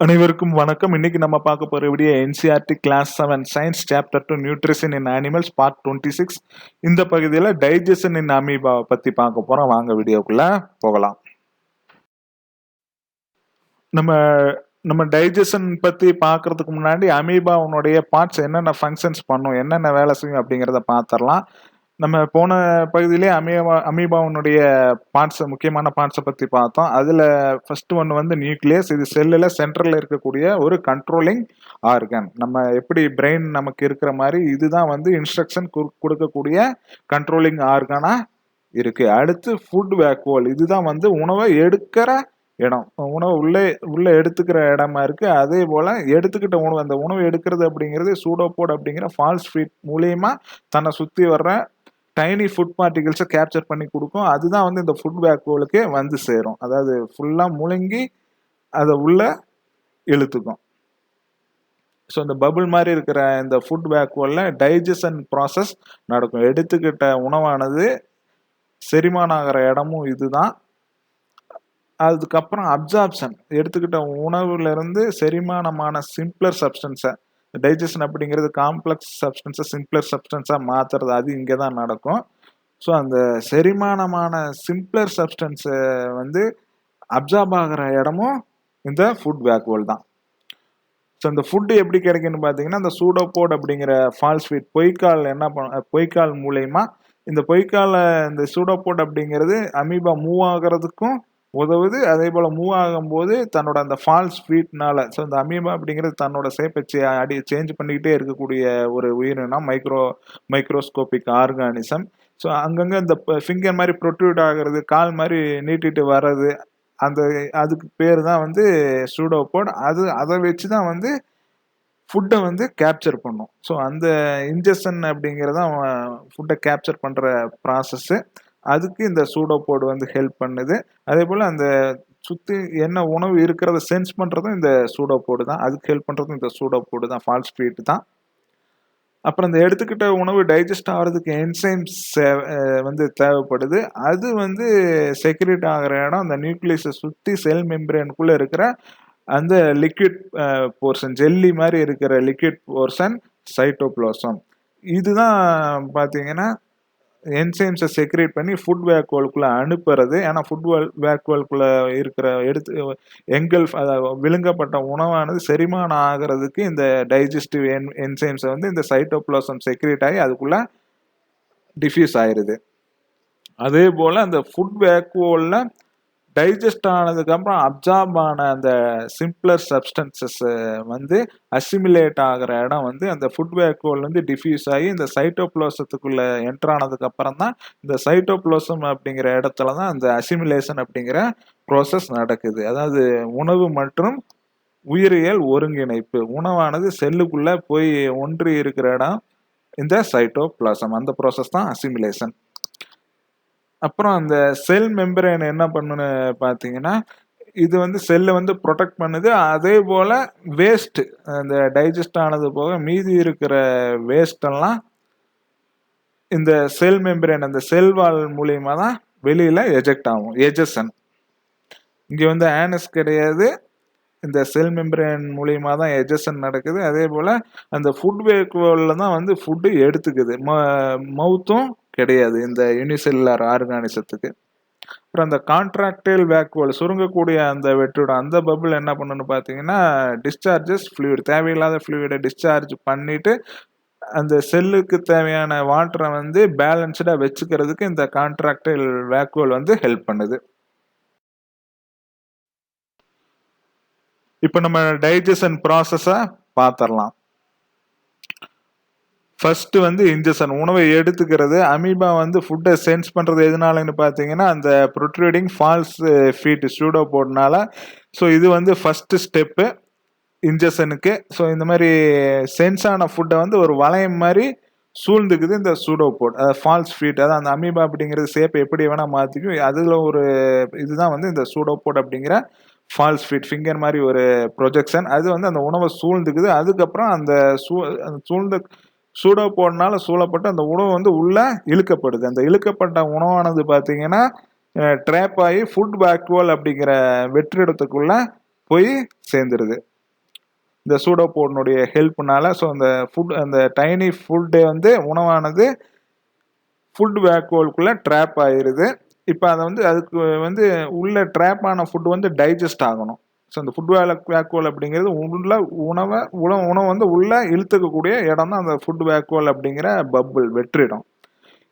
அனைவருக்கும் வணக்கம். இன்னைக்கு நம்ம பார்க்க போற video NCERT Class-VII Science Chapter-2 Nutrition in Animals Part-26. இந்த பகுதியில் Digestion in Amoeba பத்தி பார்க்க போறோம். வாங்க வீடியோக்குள்ள போகலாம். நம்ம டைஜஷன் பத்தி பார்க்கறதுக்கு முன்னாடி அமீபாவுடைய பார்ட்ஸ் என்னென்ன ஃபங்க்ஷன்ஸ் பண்ணும், என்னென்ன வேலை செய்யும் அப்படிங்கிறத பார்த்துடலாம். நம்ம போன பகுதியிலே அமீபாவுடைய பார்ட்ஸ், முக்கியமான பார்ட்ஸை பற்றி பார்த்தோம். அதில் ஃபர்ஸ்ட் ஒன்று வந்து நியூக்ளியஸ். இது செல்லில் சென்ட்ரலில் இருக்கக்கூடிய ஒரு கண்ட்ரோலிங் ஆர்கன். நம்ம எப்படி பிரெயின் நமக்கு இருக்கிற மாதிரி இதுதான் வந்து இன்ஸ்ட்ரக்ஷன் கொடுக்கக்கூடிய கண்ட்ரோலிங் ஆர்கனாக இருக்குது. அடுத்து ஃபுட் வேக்குவல். இதுதான் வந்து உணவை எடுக்கிற இடம், உணவு உள்ளே எடுத்துக்கிற இடமா இருக்கு. அதே போல எடுத்துக்கிட்ட உணவு, அந்த உணவு எடுக்கிறது அப்படிங்கிறது சூடோபோட் அப்படிங்கிற ஃபால்ஸ் ஃபீட் மூலியமா தன்னை சுற்றி வர்ற டைனி ஃபுட் பார்ட்டிகல்ஸை கேப்சர் பண்ணி கொடுக்கும். அதுதான் வந்து இந்த ஃபுட் வேக்குவலுக்கு வந்து சேரும். அதாவது ஃபுல்லாக முழுங்கி அதை உள்ள இழுத்துக்கும். ஸோ இந்த பபுள் மாதிரி இருக்கிற இந்த ஃபுட் வேக்குவலில் டைஜஷன் ப்ராசஸ் நடக்கும். எடுத்துக்கிட்ட உணவானது செரிமானம் ஆகிற இடமும் இதுதான். அதுக்கப்புறம் அப்சார்ப்ஷன், எடுத்துக்கிட்ட உணவுல இருந்து செரிமானமான சிம்பிளர் சப்ஸ்டன்ஸை, டைஜஷன் அப்படிங்கிறது காம்ப்ளெக்ஸ் சப்ஸ்டன்ஸை சிம்பிளர் சப்ஸ்டன்ஸாக மாற்றுறது, அது இங்கே தான் நடக்கும். ஸோ அந்த செரிமானமான சிம்பிளர் சப்ஸ்டன்ஸை வந்து அப்சார்ப் ஆகிற இடமும் இந்த ஃபுட் வேக்குவல் தான். ஸோ இந்த ஃபுட்டு எப்படி கிடைக்குன்னு பார்த்தீங்கன்னா, இந்த சூடோபோட் அப்படிங்கிற ஃபால்ஸ் ஃபீட் பொய்க்கால் மூலயமா, இந்த பொய்க்கால இந்த சூடோபோட் அப்படிங்கிறது அமீபா மூவ் ஆகிறதுக்கும் உதவுது. அதே போல் மூவ் ஆகும்போது தன்னோட அந்த ஃபால்ஸ் ஃபீட்னால, ஸோ இந்த அமீபா அப்படிங்கிறது தன்னோட ஷேப்பை சேஞ்ச் பண்ணிக்கிட்டே இருக்கக்கூடிய ஒரு உயிரினம், மைக்ரோஸ்கோபிக் ஆர்கானிசம். ஸோ அங்கங்கே இந்த ஃபிங்கர் மாதிரி ப்ரொட்ரூட் ஆகிறது, கால் மாதிரி நீட்டிட்டு வர்றது, அதுக்கு பேர் தான் வந்து சூடோபோட். அதை வச்சு தான் வந்து ஃபுட்டை வந்து கேப்சர் பண்ணும். ஸோ அந்த இன்ஜெக்ஷன் அப்படிங்கிறது தான் ஃபுட்டை கேப்சர் பண்ணுற ப்ராசஸ்ஸு. அதுக்கு இந்த சூடோபோடு வந்து ஹெல்ப் பண்ணுது. அதே போல் அந்த சுற்றி என்ன உணவு இருக்கிறத சென்ஸ் பண்ணுறதும் இந்த சூடோபோடு தான். அதுக்கு ஹெல்ப் பண்ணுறதும் இந்த சூடோபோடு தான், ஃபால்ஸ் ஃபீட் தான். அப்புறம் இந்த எடுத்துக்கிட்ட உணவு டைஜஸ்ட் ஆகிறதுக்கு என்சைம்ஸ் வந்து தேவைப்படுது. அது வந்து செக்ரேட் ஆகிற இடம் அந்த நியூக்ளியஸை சுற்றி செல் மெம்பரேனுக்குள்ளே இருக்கிற அந்த லிக்விட் போர்ஷன், ஜெல்லி மாதிரி இருக்கிற லிக்விட் போர்ஷன் சைட்டோபிளாசம். இதுதான் பார்த்தீங்கன்னா என்சைம்ஸை செக்ரேட் பண்ணி ஃபுட் வேக்குவலுக்குள்ளே அனுப்புறது. ஏன்னா ஃபுட் வேக்குவலுக்குள்ளே இருக்கிற விழுங்கப்பட்ட உணவானது செரிமானம் ஆகிறதுக்கு இந்த டைஜஸ்டிவ் என்சைம்ஸை வந்து இந்த சைட்டோபிளாசம் செக்ரேட் ஆகி அதுக்குள்ளே டிஃப்யூஸ் ஆயிடுது. அதே போல் அந்த ஃபுட் வேக்குவலில் டைஜஸ்ட் ஆனதுக்கப்புறம் அப்சார்ப் ஆன அந்த சிம்பிளர் சப்ஸ்டன்சஸ் வந்து அசிமிலேட் ஆகிற இடம் வந்து அந்த ஃபுட் வேக்குவல் வந்து டிஃப்யூஸ் ஆகி இந்த சைட்டோபிளாசத்துக்குள்ளே என்டர் ஆனதுக்கப்புறம் தான் இந்த சைட்டோபிளாசம் அப்படிங்கிற இடத்துல தான் அந்த அசிமிலேஷன் அப்படிங்கிற ப்ராசஸ் நடக்குது. அதாவது உணவு மற்றும் உயிரியல் ஒருங்கிணைப்பு, உணவானது செல்லுக்குள்ளே போய் ஒன்றி இருக்கிற இடம் இந்த சைட்டோபிளாசம். அந்த ப்ராசஸ் தான் அசிமிலேஷன். அப்புறம் அந்த செல் மெம்பரேன் என்ன பண்ணுன்னு பார்த்தீங்கன்னா, இது வந்து செல்லை வந்து ப்ரொடெக்ட் பண்ணுது. அதே போல் வேஸ்ட், அந்த டைஜஸ்ட் ஆனது போக மீதி இருக்கிற வேஸ்டெல்லாம் இந்த செல் மெம்பரேன், அந்த செல் வால் மூலியமாக தான் வெளியில் எஜெக்ட் ஆகும். எஜெக்ஷன் இங்கே வந்து ஆனஸ் கிடையாது, இந்த செல் மெம்பரேன் மூலியமாக தான் எஜெக்ஷன் நடக்குது. அதே போல் அந்த ஃபுட் வேக்குவலில் தான் வந்து ஃபுட்டு எடுத்துக்குது. மவுத்தும் கிடையாது இந்த யூனிசெல்லுலார் ஆர்கானிசத்துக்கு. அப்புறம் அந்த கான்ட்ராக்டைல் வேக்குவல், சுருங்கக்கூடிய அந்த வெற்றிடம், அந்த பபுள் என்ன பண்ணுன்னு பார்த்தீங்கன்னா டிஸ்சார்ஜஸ் ஃப்ளூயிட், தேவையில்லாத ஃப்ளூயிடை டிஸ்சார்ஜ் பண்ணிட்டு அந்த செல்லுக்கு தேவையான வாட்டரை வந்து பேலன்ஸ்டாக வச்சுக்கிறதுக்கு இந்த கான்ட்ராக்டைல் வேக்குவல் வந்து ஹெல்ப் பண்ணுது. இப்போ நம்ம டைஜஷன் ப்ராசஸை பார்த்துடலாம். ஃபர்ஸ்ட் வந்து இன்ஜெக்ஷன், உணவை எடுத்துக்கிறது. அமீபா வந்து ஃபுட்டை சென்ஸ் பண்ணுறது எதனாலன்னு பார்த்தீங்கன்னா அந்த ப்ரொட்ரூடிங் ஃபால்ஸ் ஃபீட் சூடோபோட்னால. ஸோ இது வந்து ஃபர்ஸ்ட் ஸ்டெப்பு இன்ஜெக்ஷனுக்கு. ஸோ இந்த மாதிரி சென்ஸ் ஆன ஃபுட்டை வந்து ஒரு வளையம் மாதிரி சூழ்ந்துக்குது இந்த சூடோபோட், ஃபால்ஸ் ஃபீட். அதான் அந்த அமீபா அப்படிங்கிறது ஷேப் எப்படி வேணால் மாற்றிக்கும். அதில் ஒரு இதுதான் வந்து இந்த சூடோபோட் அப்படிங்கிற ஃபால்ஸ் ஃபீட், ஃபிங்கர் மாதிரி ஒரு ப்ரொஜெக்ஷன். அது வந்து அந்த உணவை சூழ்ந்துக்குது. அதுக்கப்புறம் அந்த சூழ்ந்த சூடோபோட்னால சூழப்பட்டு அந்த உணவு வந்து உள்ள இழுக்கப்படுது. அந்த இழுக்கப்பட்ட உணவானது பார்த்தீங்கன்னா ட்ராப் ஆகி ஃபுட் வேக்குவல் அப்படிங்கிற வெற்றிடத்துக்குள்ள போய் சேர்ந்துருது இந்த சூடோபோடினுடைய ஹெல்ப்னால. ஸோ அந்த டைனி ஃபுட்டு வந்து உணவானது ஃபுட் வேக்குவலுக்குள்ள ட்ராப் ஆயிருது. இப்போ அதை வந்து அதுக்கு வந்து உள்ள ட்ராப் ஆன ஃபுட் வந்து டைஜஸ்ட் ஆகணும். ஸோ அந்த ஃபுட் வேக்குவல் அப்படிங்கிறது உள்ள உணவு வந்து உள்ள இழுத்துக்கக்கூடிய இடம் தான் அந்த ஃபுட் வேக்குவல் அப்படிங்கிற பப்புள் வெற்றிடம்.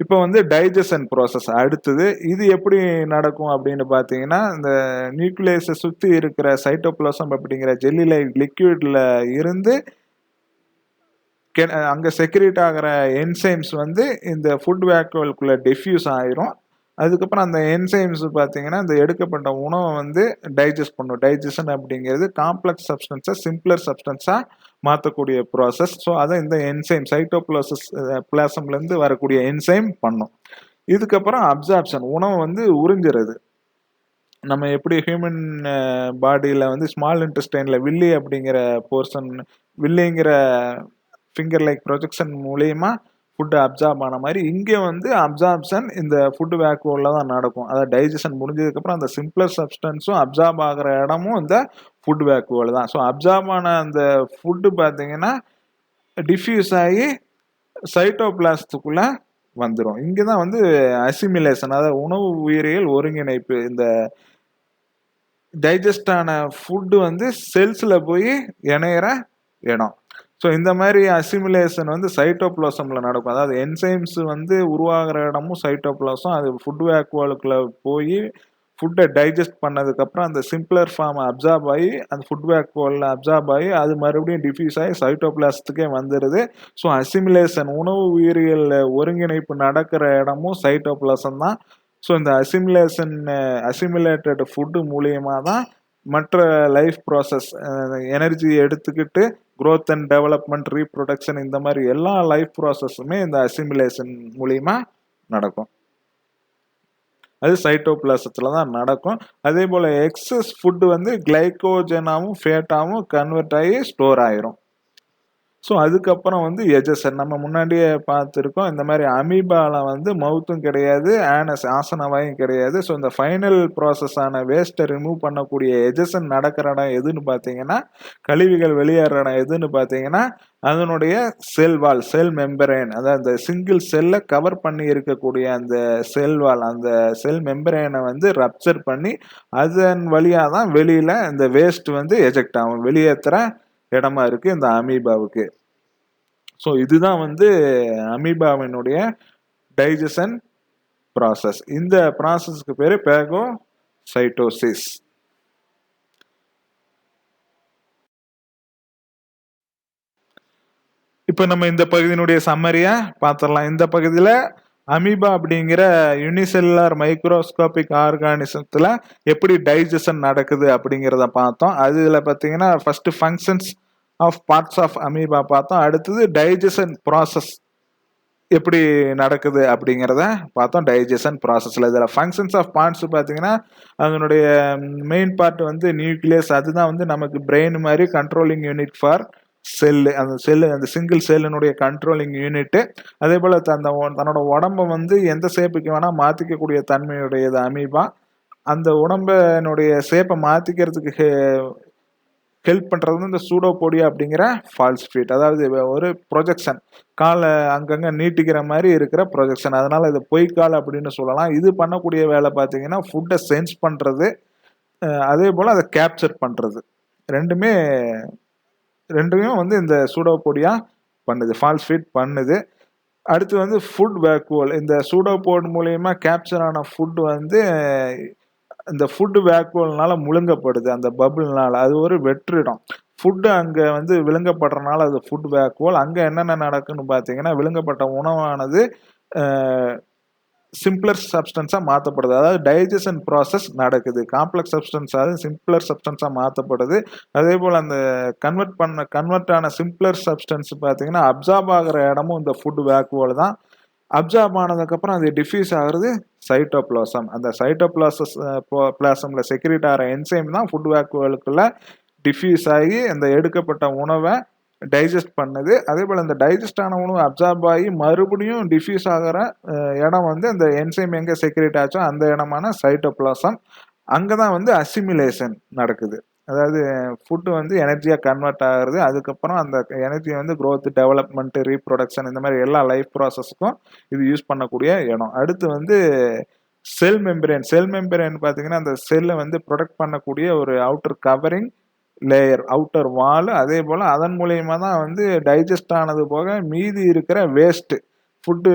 இப்போ வந்து டைஜஷன் ப்ராசஸ் அடுத்தது. இது எப்படி நடக்கும் அப்படின்னு பார்த்தீங்கன்னா, இந்த நியூக்ளியஸை சுற்றி இருக்கிற சைட்டோபிளாசம் அப்படிங்கிற ஜெல்லி லைக் லிக்விட்ல இருந்து அங்கே செக்ரேட் ஆகிற என்சைம்ஸ் வந்து இந்த ஃபுட் வேக்குவலுக்குள்ள டிஃப்யூஸ் ஆயிரும். அதுக்கப்புறம் அந்த என்சைம்ஸ் பார்த்தீங்கன்னா இந்த எடுக்கப்பட்ட உணவை வந்து டைஜஸ்ட் பண்ணும். டைஜஷன் அப்படிங்கிறது காம்ப்ளெக்ஸ் சப்ஸ்டன்ஸை சிம்பிளர் சப்ஸ்டன்ஸாக மாற்றக்கூடிய ப்ராசஸ். ஸோ அதை இந்த என்சைம் பிளாசம்லேருந்து வரக்கூடிய என்சைம் பண்ணும். இதுக்கப்புறம் அப்சார்ப்ஷன், உணவை வந்து உறிஞ்சுறது. நம்ம எப்படி ஹியூமன் பாடியில் வந்து ஸ்மால் இன்டெஸ்டைனில் வில்லி அப்படிங்கிற போர்ஷன், வில்லிங்கிற ஃபிங்கர் லைக் ப்ரொஜெக்ஷன் மூலயமா ஃபுட்டு அப்சார்ப் ஆன மாதிரி இங்கே வந்து அப்சார்ப்ஷன் இந்த ஃபுட்டு வேக்குவலில் தான் நடக்கும். அதாவது டைஜஷன் முடிஞ்சதுக்கப்புறம் அந்த சிம்பிளர் சப்ஸ்டன்ஸும் அப்சார்ப் ஆகிற இடமும் இந்த ஃபுட் வேக்குவல் தான். ஸோ அப்சார்ப் ஆன அந்த ஃபுட்டு பார்த்தீங்கன்னா டிஃப்யூஸ் ஆகி சைட்டோபிளாஸ்டுக்குள்ளே வந்துடும். இங்கே தான் வந்து அசிமிலேஷன், அதாவது உணவு உயிரியல் ஒருங்கிணைப்பு. இந்த டைஜஸ்ட் ஆன ஃபுட்டு வந்து செல்ஸில் போய் இணையிற இடம். ஸோ இந்த மாதிரி அசிமுலேஷன் வந்து சைட்டோபிளாசமில் நடக்கும். அதாவது என்சைம்ஸ் வந்து உருவாகிற இடமும் சைட்டோபிளாசம். அது ஃபுட் வேக்குவலுக்குள்ளே போய் ஃபுட்டை டைஜஸ்ட் பண்ணதுக்கப்புறம் அந்த சிம்பிளர் ஃபார்ம் அப்சார்ப் ஆகி அந்த ஃபுட் வேக்குவலில் அப்சார்ப் ஆகி அது மறுபடியும் டிஃப்யூஸ் ஆகி சைட்டோபிளாசத்துக்கே வந்துடுது. ஸோ அசிமுலேஷன், உணவு உயிரியல் ஒருங்கிணைப்பு நடக்கிற இடமும் சைட்டோபிளாசம் தான். ஸோ இந்த அசிமுலேட்டட் ஃபுட்டு மூலியமாக தான் மற்ற லைஃப் ப்ராசஸ், எனர்ஜி எடுத்துக்கிட்டு growth அண்ட் டெவலப்மெண்ட், ரீப்ரொடக்ஷன், இந்த மாதிரி எல்லா லைஃப் ப்ராசஸுமே இந்த அசிமுலேஷன் மூலியமா நடக்கும். அது சைட்டோபிளாசத்தில் தான் நடக்கும். அதே போல் எக்ஸஸ் ஃபுட்டு வந்து கிளைக்கோஜனாகவும் ஃபேட்டாகவும் கன்வெர்ட் ஆகி ஸ்டோர் ஆயிரும். ஸோ அதுக்கப்புறம் வந்து எஜசன் நம்ம முன்னாடியே பார்த்துருக்கோம். இந்த மாதிரி அமீபாவில் வந்து மவுத்தும் கிடையாது, ஆசனவாயும் கிடையாது. ஸோ இந்த ஃபைனல் ப்ராசஸான வேஸ்ட்டை ரிமூவ் பண்ணக்கூடிய எஜசன் நடக்கிற இடம் எதுன்னு பார்த்தீங்கன்னா, கழிவுகள் வெளியேற இடம் எதுன்னு பார்த்தீங்கன்னா, அதனுடைய செல் வால், செல் மெம்பரேன், அதாவது அந்த சிங்கிள் செல்லை கவர் பண்ணி இருக்கக்கூடிய அந்த செல் வால், அந்த செல் மெம்பரேனை வந்து ரப்சர் பண்ணி அதன் வழியாக தான் வெளியில் இந்த வேஸ்ட் வந்து எஜெக்ட் ஆகும், வெளியேற்றுற இடமா இருக்கு இந்த அமீபாவுக்கு. ஸோ இதுதான் வந்து அமீபாவினுடைய டைஜஷன் ப்ராசஸ். இந்த ப்ராசஸ்க்கு பேரு பேகோசைட்டோசிஸ். இப்போ நம்ம இந்த பகுதியினுடைய சம்மரியா பார்த்துடலாம். இந்த பகுதியில் அமீபா அப்படிங்கிற யூனிசெல்லுலார் மைக்ரோஸ்கோபிக் ஆர்கானிசத்துல எப்படி டைஜஷன் நடக்குது அப்படிங்கிறத பார்த்தோம். அதுல பார்த்தீங்கன்னா first functions of parts of amoeba பார்த்தோம். அடுத்தது டைஜஷன் ப்ராசஸ் எப்படி நடக்குது அப்படிங்கிறத பார்த்தோம். டைஜஷன் ப்ராசஸில் இதில் ஃபங்க்ஷன்ஸ் ஆஃப் பார்ட்ஸ் பார்த்தீங்கன்னா அதனுடைய மெயின் பார்ட் வந்து நியூக்ளியஸ். அதுதான் வந்து நமக்கு பிரெயின் மாதிரி கண்ட்ரோலிங் யூனிட் ஃபார் செல்லு. அந்த சிங்கிள் செல்லினுடைய கண்ட்ரோலிங் யூனிட்டு. அதே போல் தன்னோட உடம்பை வந்து எந்த ஷேப்புக்கு வேணால் மாற்றிக்கக்கூடிய தன்மையுடையது அமீபா. அந்த உடம்பினுடைய ஷேப்பை மாற்றிக்கிறதுக்கு ஹெல்ப் பண்ணுறது வந்து இந்த சூடோபோடியா அப்படிங்கிற ஃபால்ஸ் ஃபீட், அதாவது ஒரு ப்ரொஜெக்ஷன், காலை அங்கங்கே நீட்டிக்கிற மாதிரி இருக்கிற ப்ரொஜெக்ஷன். அதனால இது பொய்க்கால் அப்படின்னு சொல்லலாம். இது பண்ணக்கூடிய வேலை பார்த்தீங்கன்னா ஃபுட்டை சென்ஸ் பண்ணுறது, அதே போல் அதை கேப்சர் பண்ணுறது. ரெண்டுமே வந்து இந்த சூடோபோடியா பண்ணுது, ஃபால்ஸ் ஃபீட் பண்ணுது. அடுத்து வந்து ஃபுட் வேக்குவல். இந்த சூடோபோட் மூலயமா கேப்சர் ஆன ஃபுட் வந்து இந்த ஃபுட் வேக்குவல்னால முழுங்கப்படுது, அந்த பபுள்னால. அது ஒரு வெற்றிடம். ஃபுட்டு அங்கே வந்து விழுங்கப்படுறதுனால அது ஃபுட் வேக்குவல். அங்கே என்னென்ன நடக்குன்னு பார்த்தீங்கன்னா விழுங்கப்பட்ட உணவானது சிம்பிளர் சப்ஸ்டன்ஸாக மாற்றப்படுது. அதாவது டைஜஷன் ப்ராசஸ் நடக்குது. காம்ப்ளெக்ஸ் சப்ஸ்டன்ஸ் அது சிம்பிளர் சப்ஸ்டன்ஸாக மாற்றப்படுது. அதே போல் அந்த கன்வெர்ட் ஆன சிம்பிளர் சப்ஸ்டன்ஸ் பார்த்தீங்கன்னா அப்சார்ப் ஆகிற இடமும் இந்த ஃபுட் வேக்குவல் தான். அப்சார்ப் ஆனதுக்கப்புறம் அது டிஃப்யூஸ் ஆகிறது சைட்டோபிளாசம். அந்த சைட்டோபிளாசமில் செக்ரேட் ஆகிற என்சைம் தான் ஃபுட் வேக்குவலுக்குள்ள டிஃப்யூஸ் ஆகி அந்த எடுக்கப்பட்ட உணவை டைஜஸ்ட் பண்ணுது. அதே போல் இந்த டைஜஸ்ட் ஆன உணவு அப்சார்ப் ஆகி மறுபடியும் டிஃப்யூஸ் ஆகிற இடம் வந்து அந்த என்சைம் எங்கே செக்ரேட் ஆச்சோ அந்த இடமான சைட்டோபிளாசம். அங்கே தான் வந்து அசிமுலேஷன் நடக்குது. அதாவது ஃபுட்டு வந்து எனர்ஜியாக கன்வெர்ட் ஆகுறது. அதுக்கப்புறம் அந்த எனர்ஜி வந்து growth, டெவலப்மெண்ட், ரீப்ரொடக்ஷன் இந்த மாதிரி எல்லா லைஃப் ப்ராசஸ்க்கும் இது யூஸ் பண்ணக்கூடிய இடம். அடுத்து வந்து செல் மெம்பரேன் பார்த்தீங்கன்னா அந்த செல்லை வந்து ப்ரொடெக்ட் பண்ணக்கூடிய ஒரு அவுட்டர் கவரிங் லேயர், அவுட்டர் வால். அதே போல் அதன் மூலியமாக தான் வந்து டைஜஸ்ட் ஆனது போக மீதி இருக்கிற வேஸ்ட்டு ஃபுட்டு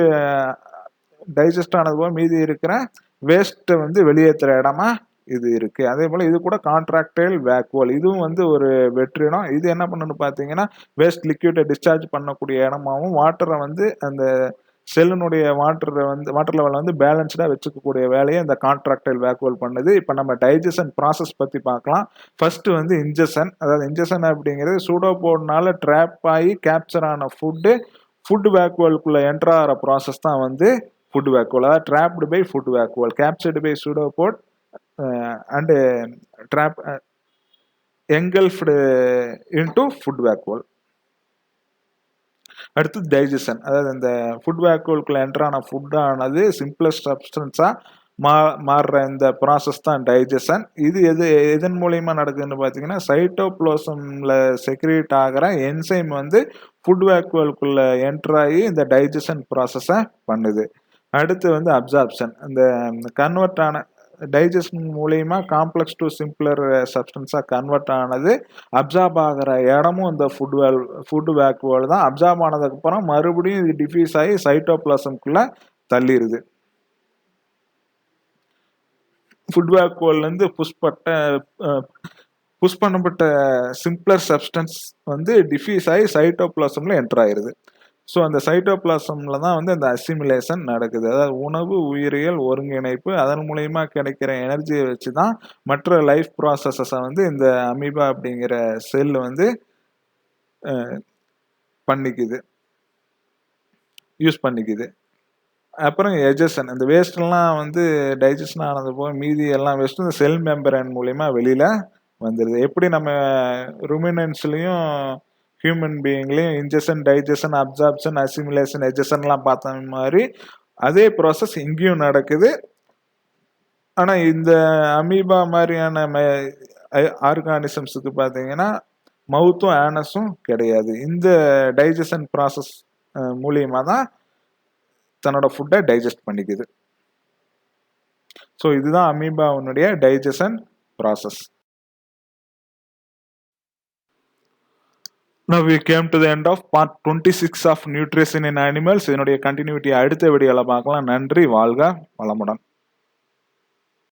டைஜஸ்ட் ஆனது போக மீதி இருக்கிற வேஸ்ட்டை வந்து வெளியேற்றுற இடமா இது இருக்கு. அதே போல இது கூட கான்ட்ராக்டைல் வேக்யூல், இதுவும் வந்து ஒரு வெற்றிடம். இது என்ன பண்ணுன்னு பார்த்தீங்கன்னா வேஸ்ட் லிக்விடை டிஸ்சார்ஜ் பண்ணக்கூடிய இடமாவும் வாட்டரை வந்து அந்த செல்லினுடைய வாட்டர் லெவலை வந்து பேலன்ஸ்டாக வச்சுக்கக்கூடிய வேலையை இந்த கான்ட்ராக்டைல் வேக்யூல் பண்ணுது. இப்போ நம்ம டைஜஷன் ப்ராசஸ் பற்றி பார்க்கலாம். ஃபர்ஸ்ட் வந்து இன்ஜெஷன். அதாவது இன்ஜெஷன் அப்படிங்கிறது சூடோபோட்னால ட்ராப் ஆகி கேப்சர் ஆன ஃபுட் வேக்யூலுக்குள்ள என்டர் ஆகிற ப்ராசஸ் தான் வந்து ஃபுட் வேக்யூல். அதாவது trapped by food vacuole, captured by pseudopod and trap engulfed into food vacuole. அடுத்து டைஜஷன். அதாவது இந்த ஃபுட் வேக்யூலுக்குள்ள என்டர் ஆன ஃபுட்டானது சிம்பிளஸ்ட் சப்ஸ்டன்ஸாக மாறுற இந்த ப்ராசஸ் தான் டைஜஷன். இது எதன் மூலியமா நடக்குதுன்னு பார்த்தீங்கன்னா சைட்டோப்ளாசம்ல செக்ரேட் ஆகிற என்சைம் வந்து ஃபுட் வேக்யூலுக்குள்ள என்டர் ஆகி இந்த டைஜஷன் ப்ராசஸை பண்ணுது. அடுத்து வந்து அப்சார்ப்ஷன். இந்த கன்வெர்ட் ஆன டைஜஷன் மூலியமா காம்ப்ளெக்ஸ் டு சிம்பிளர் சப்ஸ்டன்ஸாக கன்வெர்ட் ஆனது அப்சார்ப் ஆகிற இடமும் இந்த ஃபுட் வேக்யூல் தான். அப்சார்ப் ஆனதுக்கப்புறம் மறுபடியும் இது டிஃப்யூஸ் ஆகி சைட்டோபிளாசம்குள்ள தள்ளிடுது. ஃபுட் வேக்யூல்லேருந்து புஷ் பண்ணப்பட்ட சிம்பிளர் சப்ஸ்டன்ஸ் வந்து டிஃப்யூஸ் ஆகி சைட்டோபிளாசம்ல என்டர் ஆயிருது. ஸோ அந்த சைட்டோபிளாசம்ல தான் வந்து அந்த அசிமிலேஷன் நடக்குது. அதாவது உணவு உயிரியல் ஒருங்கிணைப்பு, அதன் மூலயமா கிடைக்கிற எனர்ஜியை வச்சு தான் மற்ற லைஃப் ப்ராசஸஸை வந்து இந்த அமீபா அப்படிங்கிற செல் வந்து யூஸ் பண்ணிக்குது. அப்புறம் எஜஷன். இந்த வேஸ்ட்லாம் வந்து டைஜஷன் ஆனது போக மீதி எல்லாம் வேஸ்ட்டு இந்த செல் மெம்பரேன் மூலயமா வெளியில் வந்துடுது. எப்படி நம்ம ருமினன்ஸ்லையும் ஹியூமன் பீயிங்லையும் இன்ஜெஷன், டைஜஷன், அப்சார்ப்ஷன், அசிமிலேஷன், எஜஷன்லாம் பார்த்த மாதிரி அதே ப்ராசஸ் இங்கேயும் நடக்குது. ஆனால் இந்த அமீபா மாதிரியான ஆர்கானிசம்ஸுக்கு பார்த்தீங்கன்னா மவுத்தும் ஆனஸும் கிடையாது. இந்த டைஜஷன் ப்ராசஸ் மூலியமாக தான் தன்னோட ஃபுட்டை டைஜஸ்ட் பண்ணிக்குது. ஸோ இதுதான் அமீபாவுடைய digestion process. Now we came to the end of part 26 of nutrition in animals. இதனுடைய கண்டினியூட்டி அடுத்த வீடியோல பார்க்கலாம். நன்றி, வாழ்க வளமுடன்.